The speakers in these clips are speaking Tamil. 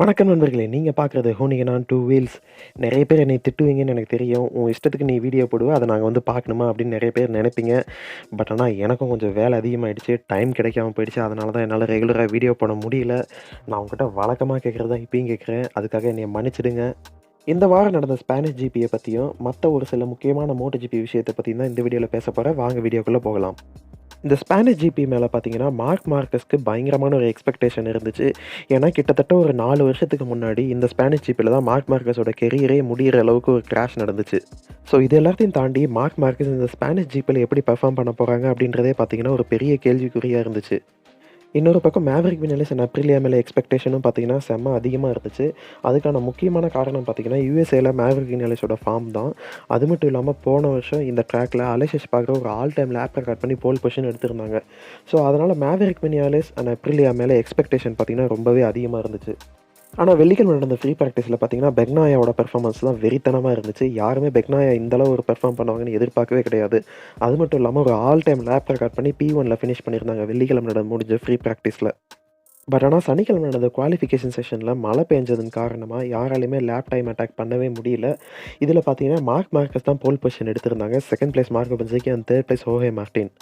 வணக்கம் நண்பர்களே! நீங்க பார்க்குறது ஹூனிகனான் 2 வீல்ஸ். நெறைய பேர் என்னைய திட்டுவீங்கன்னு எனக்கு தெரியும். "உன் இஷ்டத்துக்கு நீ வீடியோ போடுவ, அத நாங்க வந்து பார்க்கணுமா?" அப்படின்னு நெறைய பேர் நெனைப்பீங்க. பட் ஆனா எனக்கும் கொஞ்சம் வேலை அதிகமாயிடுச்சு. டைம் கிடைக்காம போயிடுச்சு. அதனால தான் என்னால ரெகுலரா வீடியோ போட முடியல. நான் உங்ககிட்ட வழக்கமா கேட்கறது தான் இப்பயும் கேட்கிறேன். அதுக்காக என்னைய மன்னிச்சிடுங்க. இந்த வாரம் நடந்த ஸ்பானிஷ் ஜிபிய பத்தியும், மத்த ஒரு சில முக்கியமான மோட்டோ ஜிபி விஷயத்த பத்தியும் தான் இந்த வீடியோல பேசப் போறேன். வாங்க வீடியோக்குள்ள போகலாம். இந்த ஸ்பானிஷ் ஜிபி மேல பார்த்தீங்கன்னா, மார்க் மார்கஸ்க்கு பயங்கரமான ஒரு எக்ஸ்பெக்டேஷன் இருந்துச்சு. ஏன்னா, கிட்டத்தட்ட ஒரு 4 வருஷத்துக்கு முன்னாடி இந்த ஸ்பானிஷ் ஜிபில தான் மார்க் மார்கஸோட கெரியரே முடியிற அளவுக்கு ஒரு கிராஷ் நடந்துச்சு. ஸோ இது எல்லாத்தையும் தாண்டி மார்க் மார்கஸ் இந்த ஸ்பானிஷ் ஜிபில எப்படி பெர்ஃபார்ம் பண்ண போறாங்க அப்படின்றதே பார்த்தீங்கன்னா, ஒரு பெரிய கேள்விக்குறியா இருந்துச்சு. இன்னொரு பக்கம் மேவரிக் வினலிஸ் அண்ட் அப்ரிலியா மேல எக்ஸ்பெக்டேஷனும் பார்த்தீங்கன்னா, செம்ம அதிகமா இருந்துச்சு. அதுக்கான முக்கியமான காரணம் பார்த்தீங்கன்னா, யுஎஸ்ஏல மேவரிக் வினலிஸோட ஃபார்ம் தான். அது மட்டும் இல்லாம போன வருஷம் இந்த ட்ராக்ல அலெக்ஸ் எஸ்பார்கர் ஒரு ஆல் டைம் லேப் ரெக்கார்ட் பண்ணி போல் பொசிஷன் எடுத்திருந்தாங்க. ஸோ அதனால மேவரிக் வினலிஸ் அண்ட் அப்ரிலியா மேல எக்ஸ்பெக்டேஷன் பார்த்தீங்கன்னா, ரொம்பவே அதிகமா இருந்துச்சு. ஆனா, வெள்ளிக்கிழமை நடந்த ஃப்ரீ பிராக்டிஸ்ல பார்த்தீங்கன்னா, பெக்னாயாவோட பெர்ஃபார்மன்ஸ் தான் வெறித்தனமா இருந்துச்சு. யாருமே பெக்னாயா இந்த அளவு ஒரு பெர்ஃபார்ம் பண்ணுவாங்கன்னு எதிர்பார்க்கவே கிடையாது. அது மட்டும் இல்லாம ஒரு ஆல் டைம் லேப் ரெக்கார்ட் பண்ணி P1ல ஃபினிஷ் பண்ணியிருந்தாங்க. வெள்ளிக்கிழமை முடிஞ்ச ஃப்ரீ பிராக்டிஸ்ல. பட் ஆனா, சனிக்கிழமை நடந்த குவாலிஃபிகேஷன் செஷன்ல மழை பெஞ்சதன் காரணமா யாராலயுமே லேப் டைம் அட்டாக் பண்ணவே முடியல. இதுல பார்த்தீங்கன்னா, மார்க் மார்கஸ் தான் போல் பொசிஷன் எடுத்திருந்தாங்க. 2nd place Marco Bezzecchi and 3rd place ஹோகே மார்டின்.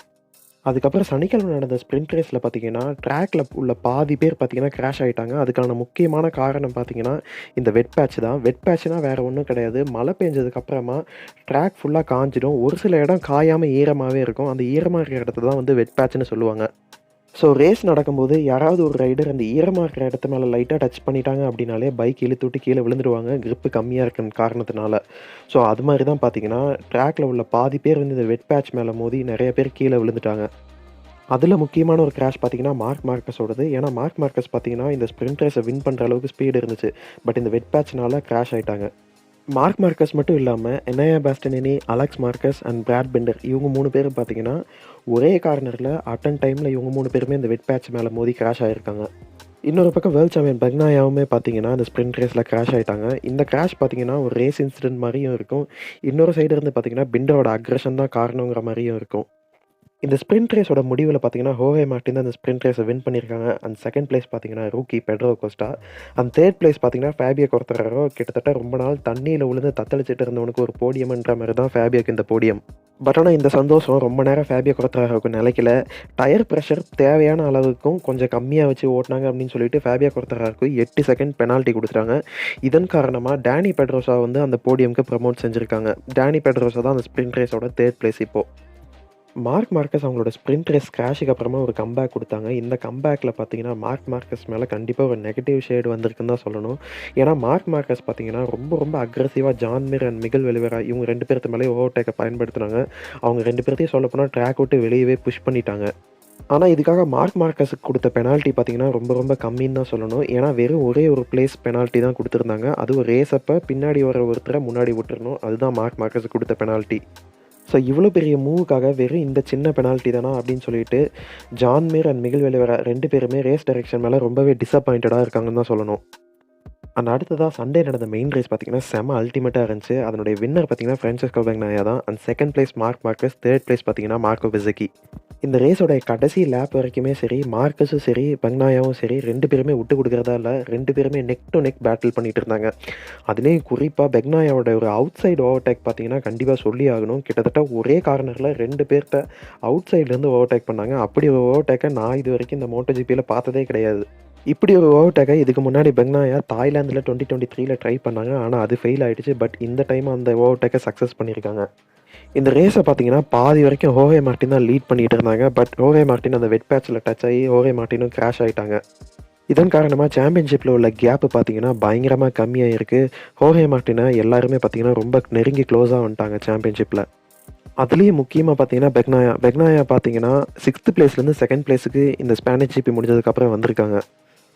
அதுக்கப்புறம் சனிக்கிழமை நடந்த ஸ்ப்ரிண்ட் ரேஸ்ல பார்த்தீங்கன்னா, ட்ராக்ல உள்ள பாதி பேர் பார்த்தீங்கன்னா கிராஷ் ஆயிட்டாங்க. அதுக்கான முக்கியமான காரணம் பார்த்தீங்கன்னா, இந்த வெட் பேட்ச் தான். வெட் பேட்ச்னா வேற ஒண்ணும் கிடையாது. மழை பெஞ்சதுக்கு அப்புறமா ட்ராக் ஃபுல்லா காஞ்சிடும். ஒரு சில இடம் காயாம ஈரமாவே இருக்கும். அந்த ஈரமா இருக்கிற இடத்த தான் வந்து வெட் பேட்ச்ன்னு சொல்லுவாங்க. ஸோ ரேஸ் நடக்கும்போது யாராவது ஒரு ரைடர் அந்த ஈரமா இருக்கிற இடத்து மேல லைட்டா டச் பண்ணிட்டாங்க அப்படின்னாலே பைக் இழுத்துவிட்டு கீழ விழுந்துருவாங்க. கிரிப் கம்மியா இருக்குற காரணத்தினால. ஸோ அது மாரி தான் பார்த்தீங்கன்னா, ட்ராக்ல உள்ள பாதி பேர் வந்து இந்த வெட் பேட்ச் மேல மோதி நெறைய பேர் கீழ விழுந்துட்டாங்க. அதுல முக்கியமான ஒரு கிராஷ் பார்த்தீங்கன்னா, மார்க் மார்கஸோடது. ஏன்னா, மார்க் மார்கஸ் பார்த்தீங்கன்னா, இந்த ஸ்ப்ரிண்ட் ரேஸ வின் பண்ற அளவுக்கு ஸ்பீடு இருந்துச்சு. பட் இந்த வெட் பேட்ச்னால கிராஷ் ஆயிட்டாங்க. மார்க் மார்கஸ் மட்டும் இல்லாம, Enea Bastianini, Alex Marquez and Brad Binder இவங்க 3 பேரும் பார்த்தீங்கன்னா, ஒரே கார்னர்ல டைம்ல இவங்க 3 பேருமே இந்த வெட் பேட்ச் மேல மோதி கிராஷ் ஆயிருக்காங்க. இன்னொரு பக்கம் வேர்ல்ட் சாம்பியன் பெக்னாயாவுமே பார்த்தீங்கன்னா, அந்த ஸ்ப்ரிண்ட் ரேஸ்ல கிராஷ் ஆயிட்டாங்க. இந்த கிராஷ் பார்த்தீங்கன்னா, ஒரு ரேஸ் இன்சிடென்ட் மாரியும் இருக்கும். இன்னொரு சைடு இருந்து பார்த்தீங்கன்னா, பெண்டரோட அக்ரஷன் தான் காரணங்கிற மாரியும் இருக்கும். இந்த ஸ்ப்ரிண்ட் ரேஸோட முடிவுல பார்த்தீங்கன்னா, ஹோகே மார்டின் தான் இந்த ஸ்ப்ரிண்ட் ரேஸ வின் பண்ணியிருக்காங்க. அண்ட் 2nd பிளேஸ் பார்த்தீங்கன்னா, rookie Pedro Acosta. And 3rd place பார்த்தீங்கன்னா, ஃபேபியோ குவார்டராரோ கிட்டத்தட்ட ரொம்ப நாள் தண்ணீல விழுந்து தத்தளிச்சுட்டு இருந்தவனுக்கு ஒரு போடியம்ன்ற மாரி தான் ஃபேபியோக்கு இந்த போடியம். பட் ஆனா இந்த சந்தோஷம் ரொம்ப நேரம் ஃபேபியோ குவார்டராரோவுக்கு நிலைக்கல. டயர் பிரஷர் தேவையான அளவுக்கும் கொஞ்சம் கம்மியா வச்சு ஓட்டுனாங்க அப்படின்னு சொல்லிட்டு ஃபேபியோ குவார்டராரோவுக்கு 8 செகண்ட் பெனால்டி குடுத்துட்டாங்க. இதன் காரணமா டேனி பெட்ரோசா வந்து அந்த போடியம்க்கு ப்ரமோட் செஞ்சிருக்காங்க. டேனி பெட்ரோசா தான் அந்த ஸ்ப்ரிண்ட் ரேஸோட 3rd பிளேஸ் இப்போ. மார்க் மார்கஸ் அவங்களோட ஸ்ப்ரிண்ட் ரேஸ் கிராஷுக்கு அப்புறமா ஒரு கம்பேக் குடுத்தாங்க. இந்த கம்பேக்ல பார்த்தீங்கன்னா, மார்க் மார்கஸ் மேல கண்டிப்பா ஒரு நெகட்டிவ் ஷேட் வந்திருக்குன்னு தான் சொல்லணும். ஏன்னா, மார்க் மார்கஸ் பார்த்தீங்கன்னா, ரொம்ப அக்ரெசிவா Joan Mir and Miguel Oliveira இவங்க 2 பேர்த்து மேலயும் ஓவர்டேக்க பயன்படுத்துனாங்க. அவங்க 2 பேர்த்தையும் சொல்லப்போனா ட்ராக் விட்டு வெளியவே புஷ் பண்ணிட்டாங்க. ஆனா, இதுக்காக மார்க் மார்கஸ்க்கு குடுத்த பெனால்டி பார்த்தீங்கன்னா, ரொம்ப கம்மின்னு தான் சொல்லணும். ஏன்னா, வெறும் ஒரே ஒரு பிளேஸ் பெனால்டி தான் குடுத்திருந்தாங்க. அதுவும் ரேஸ் அப்ப பின்னாடி வர ஒருத்தர முன்னாடி விட்டுறணும். அதுதான் மார்க் மார்கஸ்க்கு குடுத்த பெனால்டி. ஸோ இவ்வளோ பெரிய மூவுக்காக வெறும் இந்த சின்ன பெனால்டி தானா அப்படின்னு சொல்லிட்டு, John Mir and Miguel Oliveira 2 பேருமே ரேஸ் டைரக்ஷன் மேல ரொம்பவே டிசப்பாயிண்டடா இருக்காங்கன்னு தான் சொல்லணும். அண்ட் அடுத்ததா சண்டே நடந்த மெயின் ரேஸ் பார்த்தீங்கன்னா, செம்ம அல்டிமேட்டா இருந்துச்சு. அதனுடைய வின்னர் பார்த்தீங்கன்னா, ஃபிரான்சிஸ்கோ பெக்னாயா தான். And 2nd place mark Marcus, 3rd place பார்த்தீங்கன்னா, மார்க்கோ பெசகி. இந்த ரேஸோட கடைசி லேப் வரைக்குமே சரி, மார்கஸும் சரி, பெக்னாயாவும் சரி 2 பேருமே விட்டு குடுக்கிறதா இல்ல. 2 பேருமே நெக் டூ நெக் பேட்டில் பண்ணிட்டு இருந்தாங்க. அதுலயும் குறிப்பா பெக்னாயாவோட ஒரு அவுட் சைடு ஓவர்டேக் பார்த்தீங்கன்னா, கண்டிப்பா சொல்லியே ஆகணும். கிட்டத்தட்ட ஒரே கார்னர்ல 2 பேர்த்த அவுட் சைட்லேருந்து ஓவர்டேக் பண்ணாங்க. அப்படி ஒரு ஓவர்டேக்க நான் இதுவரைக்கும் இந்த மோட்டோ ஜிபில பார்த்ததே கிடையாது. இப்படி ஒரு ஓவர்டேக்க இதுக்கு முன்னாடி பெக்னாயா தாய்லாந்துல 2023ல ட்ரை பண்ணாங்க. ஆனா அது ஃபெயில் ஆயிடுச்சு. பட் இந்த டைம் அந்த ஓவர்டேக்க சக்சஸ் பண்ணியிருக்காங்க. இந்த ரேஸ பார்த்தீங்கன்னா, பாதி வரைக்கும் ஹோகே மார்டின் தான் லீட் பண்ணிட்டு இருந்தாங்க. பட் ஹோகே மார்டின் அந்த வெட் பேட்ச்ல டச் ஆகி ஹோகே மார்டினும் கிராஷ் ஆயிட்டாங்க. இதன் காரணமா சாம்பியன்ஷிப்ல உள்ள கேப் பார்த்தீங்கன்னா, பயங்கரமா கம்மியாயிருக்கு. ஹோகே மார்டின எல்லாருமே பார்த்தீங்கன்னா, ரொம்ப நெருங்கி க்ளோஸா வந்துட்டாங்க சாம்பியன்ஷிப்ல. அதுலயும் முக்கியமா பார்த்தீங்கன்னா, பெக்னாயா பார்த்தீங்கன்னா, 6த் பிளேஸ்லேருந்து 2nd பிளேஸுக்கு இந்த ஸ்பானிஷ் ஜிபி முடிஞ்சதுக்கு அப்புறம் வந்திருக்காங்க.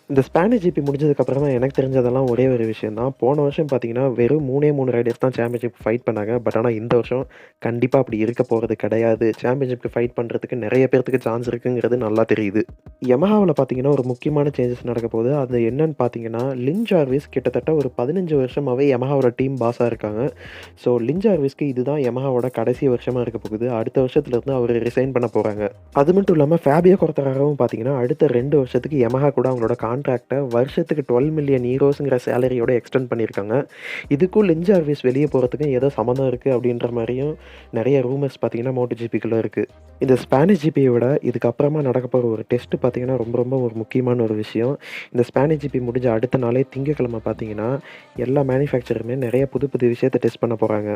இந்த ஸ்பானிஷ் ஜிபி முடிஞ்சதுக்கப்புறமா எனக்கு தெரிஞ்சதெல்லாம் ஒரே ஒரு விஷயம் தான். போன வருஷம் பார்த்தீங்கன்னா, வெறும் 3 ரைடர்ஸ் தான் சாம்பியன்ஷிப் ஃபைட் பண்ணாங்க. பட் ஆனா இந்த வருஷம் கண்டிப்பா அப்படி இருக்க போறது கிடையாது. சாம்பியன்ஷிப்க்கு ஃபைட் பண்றதுக்கு நெறைய பேர்த்துக்கு சான்ஸ் இருக்குங்கிறது நல்லா தெரியுது. யமஹாவுல பார்த்தீங்கன்னா, ஒரு முக்கியமான சேஞ்சஸ் நடக்க போகுது. அது என்னன்னு பார்த்தீங்கன்னா, லின் ஜார்விஸ் கிட்டத்தட்ட ஒரு 15 வருஷமாவே யமஹாவோட டீம் பாஸா இருக்காங்க. ஸோ லின் ஜார்விஸ்க்கு இதுதான் யமஹாவோட கடைசி வருஷமா இருக்க போகுது. அடுத்த வருஷத்துலருந்து அவரு ரிசைன் பண்ண போறாங்க. அது மட்டும் இல்லாம ஃபேபியோ குவார்டராரோவும் பார்த்தீங்கன்னா, அடுத்த 2 வருஷத்துக்கு யமஹா கூட அவங்களோட கான்ட்ராக்ட்ட வருஷத்துக்கு 12 மில்லியன் யூரோஸ்ங்கிற சேலரியோட எக்ஸ்டெண்ட் பண்ணியிருக்காங்க. இதுக்கும் லின் ஜார்விஸ் வெளிய போறதுக்கும் ஏதோ சம்மந்தம் இருக்கு அப்படின்ற மாரியும் நெறைய ரூமர்ஸ் பார்த்தீங்கன்னா MotoGPக்குள்ள இருக்கு. இந்த ஸ்பானிஷ் ஜிபிய விட இதுக்கப்புறமா நடக்க போற ஒரு டெஸ்ட் பார்த்தீங்கன்னா, ரொம்ப ரொம்ப ஒரு முக்கியமான ஒரு விஷயம். இந்த ஸ்பானிஷ் ஜிபி முடிஞ்ச அடுத்த நாளே திங்கட்கிழமை பார்த்தீங்கன்னா, எல்லா மேனுஃபேக்சரருமே நெறைய புது புது விஷயத்த டெஸ்ட் பண்ண போறாங்க.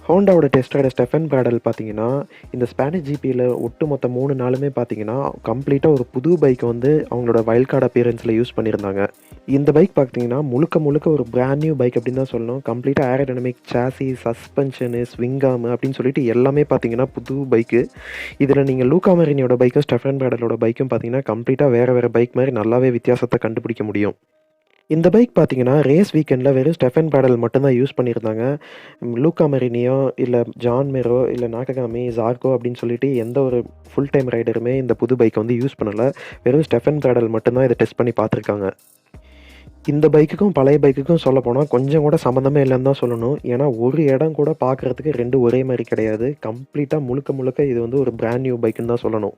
ஹோண்டாவோட டெஸ்ட் ரைடர் ஸ்டெஃபன் பிராடல் பார்த்தீங்கன்னா, இந்த ஸ்பானிஷ் ஜிபியில ஒட்டுமொத்த 3 நாளுமே பார்த்தீங்கன்னா, கம்ப்ளீட்டா ஒரு புது பைக்க வந்து அவங்களோட வைல்ட் கார்ட் அப்பியரன்ஸ்ல யூஸ் பண்ணியிருந்தாங்க. இந்த பைக் பார்த்தீங்கன்னா, முழுக்க முழுக்க ஒரு பிராண்ட் நியூ பைக் அப்படின்னு தான் சொல்லணும். கம்ப்ளீட்டா ஏரோடைனமிக், சாசி, சஸ்பென்ஷனு, ஸ்விங் ஆர்ம் அப்படின்னு சொல்லிட்டு எல்லாமே பார்த்தீங்கன்னா புது பைக்கு. இதில நீங்க லூகா மரினியோட பைக்கும், ஸ்டெஃபன் பிராடலோட பைக்கும் பார்த்தீங்கன்னா, கம்ப்ளீட்டா வேற வேற பைக் மாரி நல்லாவே வித்தியாசத்த கண்டுபிடிக்க முடியும். இந்த பைக் பார்த்தீங்கன்னா, ரேஸ் வீக்கெண்ட்ல வெறும் ஸ்டெஃபன் பிராடல் மட்டும் தான் யூஸ் பண்ணியிருந்தாங்க. லூகா மரினியோ, இல்ல ஜான் மிரோ, இல்ல நாககாமி, ஜார்கோ அப்படின்னு சொல்லிட்டு எந்த ஒரு ஃபுல் டைம் ரைடருமே இந்த புது பைக்க வந்து யூஸ் பண்ணல. வெறும் ஸ்டெஃபன் பிராடல் மட்டும் தான் இத டெஸ்ட் பண்ணி பார்த்துருக்காங்க. இந்த பைக்குக்கும் பழைய பைக்குக்கும் சொல்லப்போனா கொஞ்சம் கூட சம்மந்தமே இல்லன்னு தான் சொல்லணும். ஏன்னா, ஒரு இடம் கூட பார்க்கறதுக்கு 2 ஒரே மாரி கிடையாது. கம்ப்ளீட்டா முழுக்க முழுக்க இது வந்து ஒரு பிராண்ட் நியூ பைக்குன்னு தான் சொல்லணும்.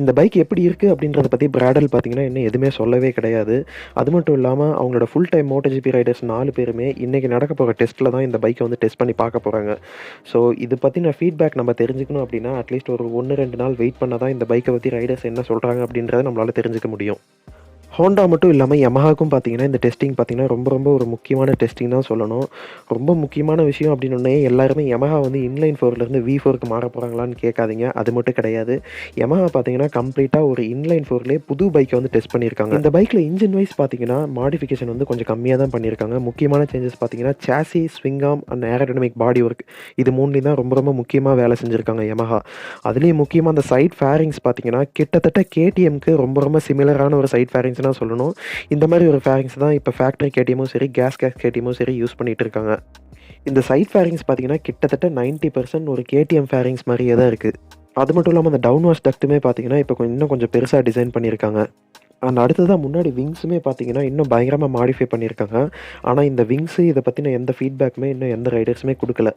இந்த பைக் எப்படி இருக்கு அப்படின்றத பத்தி பிராடல் பார்த்தீங்கன்னா, இன்னும் எதுவுமே சொல்லவே கிடையாது. அது மட்டும் இல்லாம அவங்களோட ஃபுல் டைம் MotoGP ரைடர்ஸ் 4 பேருமே இன்னைக்கு நடக்க போற டெஸ்ட்ல தான் இந்த பைக்க வந்து டெஸ்ட் பண்ணி பார்க்க போறாங்க. ஸோ இது பத்தின ஃபீட்பேக் நம்ம தெரிஞ்சுக்கணும் அப்படின்னா, அட்லீஸ்ட் ஒரு 1, 2 நாள் வெயிட் பண்ணா தான் இந்த பைக்க பத்தி ரைடர்ஸ் என்ன சொல்றாங்க அப்படின்றத நம்மளால தெரிஞ்சுக்க முடியும். ஹோண்டா மட்டும் இல்லாம யமஹாவுக்கும் பார்த்தீங்கன்னா, இந்த டெஸ்டிங் பார்த்தீங்கன்னா, ரொம்ப ரொம்ப ஒரு முக்கியமான டெஸ்டிங் தான் சொல்லணும். ரொம்ப முக்கியமான விஷயம் அப்படின்னோனே எல்லாருமே யமஹா வந்து இன்லைன் 4லேருந்து V4க்கு மாற போறாங்களான்னு கேட்காதீங்க. அது மட்டும் கிடையாது. யமஹா பார்த்தீங்கன்னா, கம்ப்ளீட்டா ஒரு இன்லைன் 4லேயே புது பைக்க வந்து டெஸ்ட் பண்ணியிருக்காங்க. இந்த பைக்ல இன்ஜின் வைஸ் பார்த்தீங்கன்னா, மாடிஃபிகேஷன் வந்து கொஞ்சம் கம்மியா தான் பண்ணியிருக்காங்க. முக்கியமான சேஞ்சஸ் பார்த்தீங்கன்னா, sassy, swing arm and aerodynamic body work இது 3லையும் தான் ரொம்ப ரொம்ப முக்கியமா வேலை செஞ்சிருக்காங்க யமஹா. அதுலயும் முக்கியமா அந்த சைட் ஃபேரிங்ஸ் பார்த்தீங்கன்னா, கிட்டத்தட்ட KTMக்கு ரொம்ப ரொம்ப சிமிலரான ஒரு சைட் ஃபேரிங்ஸ் தான் சொல்லணும். இந்த மாரி ஒரு ஃபேரிங்ஸ் தான் இப்ப ஃபேக்டரி KTMமும் சரி, கேஸ் KTMமும் சரி யூஸ் பண்ணிட்டு இருக்காங்க. இந்த சைட் ஃபேரிங்ஸ் பார்த்தீங்கன்னா, கிட்டத்தட்ட 90% ஒரு KTM ஃபேரிங்ஸ் மாரியே தான் இருக்கு. அது மட்டும் இல்லாம அந்த டவுன் வாஷ் டக்ட்டுமே பார்த்தீங்கன்னா, இப்ப இன்னும் கொஞ்சம் பெருசா டிசைன் பண்ணியிருக்காங்க. அண்ட் அடுத்ததா முன்னாடி விங்ஸுமே பார்த்தீங்கன்னா, இன்னும் பயங்கரமா மாடிஃபை பண்ணியிருக்காங்க. ஆனா இந்த விங்ஸு இத பத்தின எந்த ஃபீட்பேக்குமே இன்னும் எந்த ரைடர்ஸுமே குடுக்கல.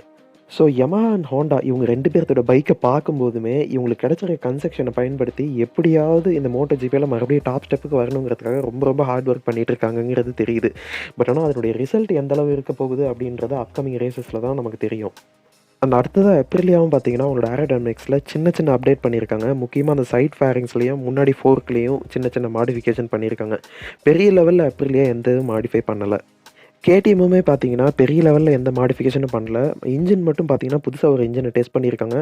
ஸோ யமஹா அண்ட் ஹோண்டா இவங்க 2 பேர்த்தோட பைக்க பார்க்கும்போதுமே, இவங்களுக்கு கிடைச்சிருக்க கன்ஸ்ட்ரக்ஷன பயன்படுத்தி எப்படியாவது இந்த MotoGPல மறுபடியும் டாப் ஸ்டெப்புக்கு வரணுங்கிறதுக்காக ரொம்ப ரொம்ப ஹார்ட் ஒர்க் பண்ணிட்டு இருக்காங்கங்கிறது தெரியுது. பட் ஆனா அதனுடைய ரிசல்ட் எந்த அளவு இருக்க போகுது அப்படின்றது அப்கமிங் ரேசஸ்ல தான் நமக்கு தெரியும். அண்ட் அடுத்ததா எப்ரிலியாவும் பார்த்தீங்கன்னா, அவங்களோட ஏரோடைனமிக்ஸ்ல சின்ன சின்ன அப்டேட் பண்ணியிருக்காங்க. முக்கியமா அந்த சைட் ஃபேரிங்ஸ்லயும், முன்னாடி ஃபோர்க்லயும் சின்ன சின்ன மாடிஃபிகேஷன் பண்ணியிருக்காங்க. பெரிய லெவல்ல எப்ரிலியா எந்த இதுவும் மாடிஃபை பண்ணல. KTMமுமே பார்த்தீங்கன்னா, பெரிய லெவல்ல எந்த மாடிஃபிகேஷனும் பண்ணல. இன்ஜின் மட்டும் பார்த்தீங்கன்னா, புதுசா ஒரு இன்ஜின டெஸ்ட் பண்ணியிருக்காங்க.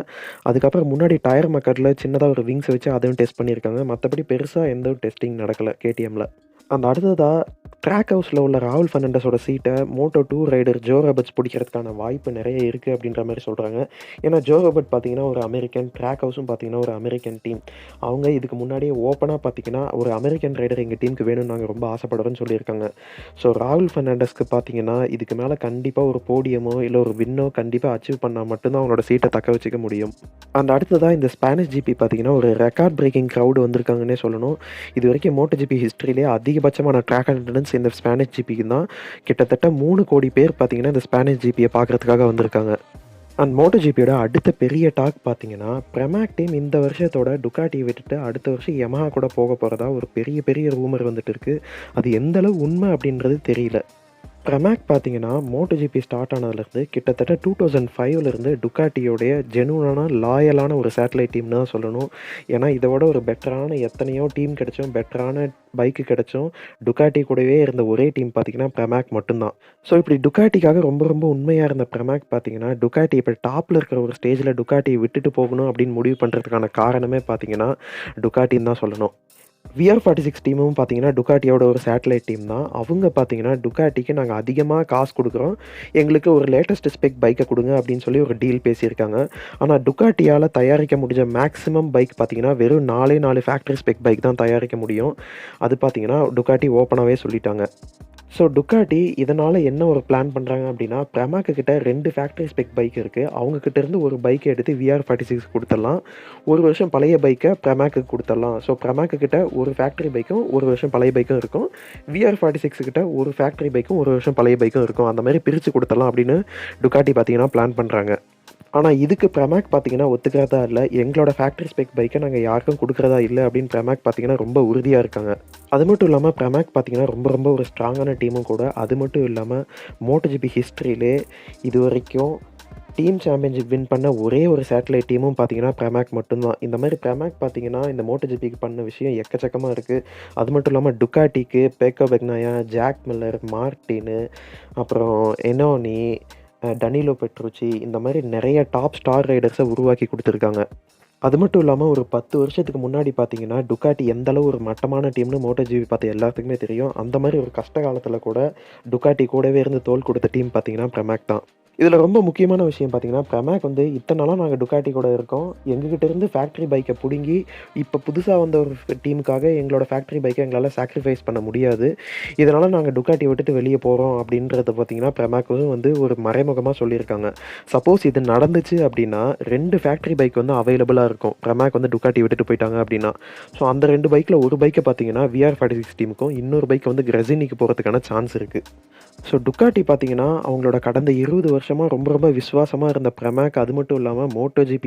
அதுக்கப்புறம் முன்னாடி டயர் மக்கர்ல சின்னதா ஒரு விங்ஸ் வச்சு அதையும் டெஸ்ட் பண்ணியிருக்காங்க. மத்தபடி பெருசா எந்த ஒரு டெஸ்டிங் நடக்கல KTMல. அண்ட் அடுத்ததா ட்ராக் ஹவுஸ்ல உள்ள ராகுல் ஃபெர்னாண்டஸோட சீட்ட Moto2 ரைடர் ஜோ ராபர்ட்ஸ் பிடிக்கிறதுக்கான வாய்ப்பு நெறைய இருக்கு அப்படின்ற மாரி சொல்றாங்க. ஏன்னா ஜோ ராபர்ட் பார்த்தீங்கன்னா, ஒரு அமெரிக்கன், ட்ராக் ஹவுஸும் பார்த்தீங்கன்னா ஒரு அமெரிக்கன் டீம். அவங்க இதுக்கு முன்னாடியே ஓப்பனா பார்த்தீங்கன்னா, ஒரு அமெரிக்கன் ரைடர் எங்க டீமுக்கு வேணும்னு நாங்க ரொம்ப ஆசைப்படுறோம்னு சொல்லியிருக்காங்க. ஸோ ராகுல் ஃபெர்னாண்டஸ்க்கு பார்த்தீங்கன்னா, இதுக்கு மேல கண்டிப்பா ஒரு போடியமோ, இல்ல ஒரு வின்னோ கண்டிப்பா அச்சீவ் பண்ணா மட்டும் தான் அவங்களோட சீட்ட தக்க வச்சுக்க முடியும். அண்ட் அடுத்ததா இந்த ஸ்பானிஷ் GP பார்த்தீங்கன்னா, ஒரு ரெக்கார்ட் பிரேக்கிங் கிரவுட் வந்திருக்காங்கன்னே சொல்லணும். இதுவரைக்கும் MotoGP ஹிஸ்டரியிலேயே அதிகபட்சமான ட்ராக் அட்டெண்டன்ஸ் இந்த ஸ்பானிஷ் GPக்கு தான். கிட்டத்தட்ட 3 கோடி பேர் பார்த்தீங்கன்னா, இந்த ஸ்பானிஷ் GPய பார்க்கறதுக்காக வந்திருக்காங்க. அண்ட் MotoGPயோட அடுத்த பெரிய டாக் பார்த்தீங்கன்னா, பிரமாக் டீம் இந்த வருஷத்தோட டுக்காட்டிய விட்டுட்டு அடுத்த வருஷம் யமஹா கூட போக போறதா ஒரு பெரிய பெரிய ரூமர் வந்துட்டு இருக்கு. அது எந்த அளவு உண்மை அப்படின்றது தெரியல. பிரமாக் பார்த்தீங்கன்னா, MotoGP ஸ்டார்ட் ஆனதுலேருந்து கிட்டத்தட்ட 2005லேருந்து டுக்காட்டியோடைய ஜெனூனான, லாயலான ஒரு சேட்டலைட் டீம்னு தான் சொல்லணும். ஏன்னா இத விட ஒரு பெட்டரான எத்தனையோ டீம் கிடைச்சும், பெட்டரான பைக்கு கிடைச்சும், டுக்காட்டி கூடவே இருந்த ஒரே டீம் பார்த்தீங்கன்னா, பிரமாக் மட்டும் தான். ஸோ இப்படி டுக்காட்டிக்காக ரொம்ப ரொம்ப உண்மையா இருந்த பிரமாக் பார்த்தீங்கன்னா, டுக்காட்டி இப்ப டாப்ல இருக்கிற ஒரு ஸ்டேஜ்ல டுக்காட்டிய விட்டுட்டு போகணும் அப்படின்னு முடிவு பண்றதுக்கான காரணமே பார்த்தீங்கன்னா, டுக்காட்டின்னு தான் சொல்லணும். VR46 டீமும் பார்த்தீங்கன்னா, டுக்காட்டியோட ஒரு சேட்டலைட் டீம் தான். அவங்க பார்த்தீங்கன்னா, டுக்காட்டிக்கு நாங்க அதிகமா காசு குடுக்குறோம். எங்களுக்கு ஒரு லேட்டஸ்ட் ஸ்பெக் பைக்க குடுங்க அப்படின்னு சொல்லி ஒரு டீல் பேசியிருக்காங்க. ஆனா டுக்காட்டியால தயாரிக்க முடிஞ்ச மேக்ஸிமம் பைக் பார்த்தீங்கன்னா, வெறும் 4 ஃபேக்டரி ஸ்பெக் பைக் தான் தயாரிக்க முடியும். அது பார்த்தீங்கன்னா, டுக்காட்டி ஓப்பனாவே சொல்லிட்டாங்க. ஸோ டுக்காட்டி இதனால என்ன ஒரு பிளான் பண்றாங்க அப்படின்னா, பிரமாக்கு கிட்ட 2 ஃபேக்டரி ஸ்பெக் பைக் இருக்கு. அவங்க கிட்ட இருந்து ஒரு பைக்க எடுத்து VR46 குடுத்துடலாம். 1 வருஷம் பழைய பைக்க பிரமாக்கு குடுத்துடலாம். ஸோ பிரமாக்கு கிட்ட ஒரு ஃபேக்டரி பைக்கும், 1 வருஷம் பழைய பைக்கும் இருக்கும். VR46 கிட்ட ஒரு ஃபேக்டரி பைக்கும், 1 வருஷம் பழைய பைக்கும் இருக்கும். அந்த மாரி பிரிச்சு குடுத்துடலாம் அப்படின்னு டுக்காட்டி பார்த்தீங்கன்னா பிளான் பண்றாங்க. ஆனா இதுக்கு பிரமாக் பார்த்தீங்கன்னா ஒத்துக்கிறதா இல்ல. எங்களோட ஃபேக்டரி ஸ்பெக் பைக்க நாங்க யாருக்கும் குடுக்குறதா இல்ல அப்படின்னு பிரமாக் பார்த்தீங்கன்னா ரொம்ப உறுதியா இருக்காங்க. அது மட்டும் இல்லாம பிரமாக் பார்த்தீங்கன்னா ரொம்ப ரொம்ப ஒரு ஸ்ட்ராங்கான டீமும் கூட. அது மட்டும் இல்லாம MotoGP ஹிஸ்டரியிலே இதுவரைக்கும் டீம் சாம்பியன்ஷிப் வின் பண்ண ஒரே ஒரு சேட்டலைட் டீமும் பார்த்தீங்கன்னா பிரமாக் மட்டும்தான். இந்த மாரி பிரமாக் பார்த்தீங்கன்னா இந்த MotoGPக்கு பண்ண விஷயம் எக்கச்சக்கமா இருக்கு. அது மட்டும் இல்லாம டுக்காட்டிக்கு பேக்கோ பெக்னாயா, ஜாக் மில்லர், மார்டினு, அப்புறம் எனோனி, டனிலோ பெட்ருச்சி இந்த மாரி நெறைய டாப் ஸ்டார் ரைடர்ஸ உருவாக்கி குடுத்துருக்காங்க. அது மட்டும் இல்லாம ஒரு 10 வருஷத்துக்கு முன்னாடி பார்த்தீங்கன்னா, டுக்காட்டி எந்த அளவு ஒரு மட்டமான டீம்னு MotoGP பார்த்த எல்லாத்துக்குமே தெரியும். அந்த மாரி ஒரு கஷ்ட காலத்தில கூட டுக்காட்டி கூடவே இருந்து தோள் குடுத்த டீம் பார்த்தீங்கன்னா பிரமாக் தான். இதில ரொம்ப முக்கியமான விஷயம் பார்த்தீங்கன்னா, பிரமாக் வந்து இத்தன நாளா நாங்க டுக்காட்டி கூட இருக்கோம். எங்ககிட்ட இருந்து ஃபேக்டரி பைக்க புடுங்கி, இப்ப புதுசா வந்த ஒரு டீமுக்காக எங்களோட ஃபேக்டரி பைக்க எங்களால சாக்ரிஃபைஸ் பண்ண முடியாது. இதனால நாங்க டுக்காட்டிய விட்டுட்டு வெளிய போறோம் அப்படின்றத பார்த்தீங்கன்னா, பிரமாக்கும் வந்து ஒரு மறைமுகமா சொல்லியிருக்காங்க. சப்போஸ் இது நடந்துச்சு அப்படின்னா, 2 ஃபேக்டரி பைக் வந்து அவைலபிளா இருக்கும். பிரமாக் வந்து டுக்காட்டி விட்டுட்டு போயிட்டாங்க அப்படின்னா. ஸோ அந்த 2 பைக்ல ஒரு பைக்க பார்த்தீங்கன்னா, VR46 டீமுக்கும், இன்னொரு பைக் வந்து கிரெஸினிக்கு போறதுக்கான சான்ஸ் இருக்கு. ஸோ டுக்காட்டி பார்த்தீங்கன்னா, அவங்களோட கடந்த 20 வருஷமா ரொம்ப ரொம்ப விசுவாசமா இருந்த பிரமாக், அது மட்டும் இல்லாம MotoGP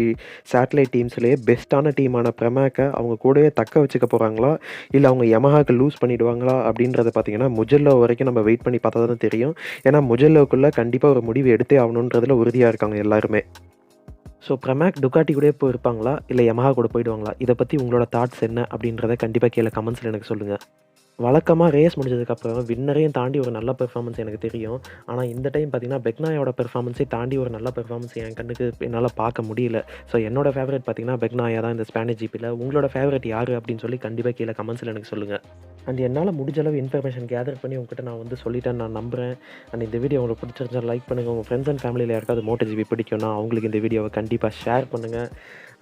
சேட்டலைட் டீம்ஸ்லயே பெஸ்ட்டான டீமான பிரமாக்க அவங்க கூடவே தக்க வச்சுக்க போறாங்களா? இல்ல அவங்க Yamahaக்கு லூஸ் பண்ணிடுவாங்களா? அப்படின்றத பார்த்தீங்கன்னா, முஜெல்லோ வரைக்கும் நம்ம வெயிட் பண்ணி பார்த்தா தான் தெரியும். ஏன்னா முஜெல்லோக்குள்ள கண்டிப்பா ஒரு முடிவு எடுத்தே ஆகணுன்றதுல உறுதியா இருக்காங்க எல்லாருமே. ஸோ பிரமாக் டுக்காட்டி கூடயே இருப்பாங்களா? இல்ல Yamaha கூட போயிடுவாங்களா? இத பத்தி உங்களோட தாட்ஸ் என்ன? அப்படின்றத கண்டிப்பா கீழ கமெண்ட்ஸ்ல எனக்கு சொல்லுங்க. வழக்கமா ரேஸ் முடிஞ்சதுக்கப்புறம் வின்னரையும் தாண்டி ஒரு நல்ல பெர்ஃபார்மன்ஸ் எனக்கு தெரியும். ஆனா, இந்த டைம் பார்த்தீங்கன்னா, பெக்னாயோட பெர்ஃபார்மன்ஸே தாண்டி ஒரு நல்ல பெர்ஃபார்மன்ஸ் என் கண்ணுக்கு என்னால பார்க்க முடியல. ஸோ என்னோட ஃபேவரைட் பார்த்தீங்கன்னா, பெக்னாயா தான் இந்த ஸ்பானிஷ் ஜிபில. உங்களோட ஃபேவரைட் யாரு அப்படின்னு சொல்லி கண்டிப்பா கீழ கமெண்ட்ஸ்ல எனக்கு சொல்லுங்க. அண்ட் என்னால முடிஞ்ச அளவு இன்ஃபர்மேஷன் கேதர் பண்ணி உங்ககிட்ட நான் வந்து சொல்லிட்டேன்னு நான் நம்புறேன். அண்ட் இந்த வீடியோ உங்களுக்கு பிடிச்சிருந்தா லைக் பண்ணுங்க. உங்க ஃப்ரெண்ட்ஸ் அண்ட் ஃபேமிலில யாருக்காவது MotoGP பிடிக்கும்னா, அவங்களுக்கு இந்த வீடியோவ கண்டிப்பா ஷேர் பண்ணுங்க.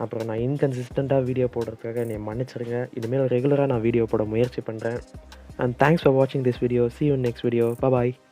அப்புறம் நான் இன்கன்சிஸ்டன்ட்டா வீடியோ போடுறதுக்காக என்னைய மன்னிச்சிடுங்க. இனிமேல் ரெகுலரா நான் வீடியோ போட முயற்சி பண்றேன். And thanks for watching this video. See you in next video. Bye bye.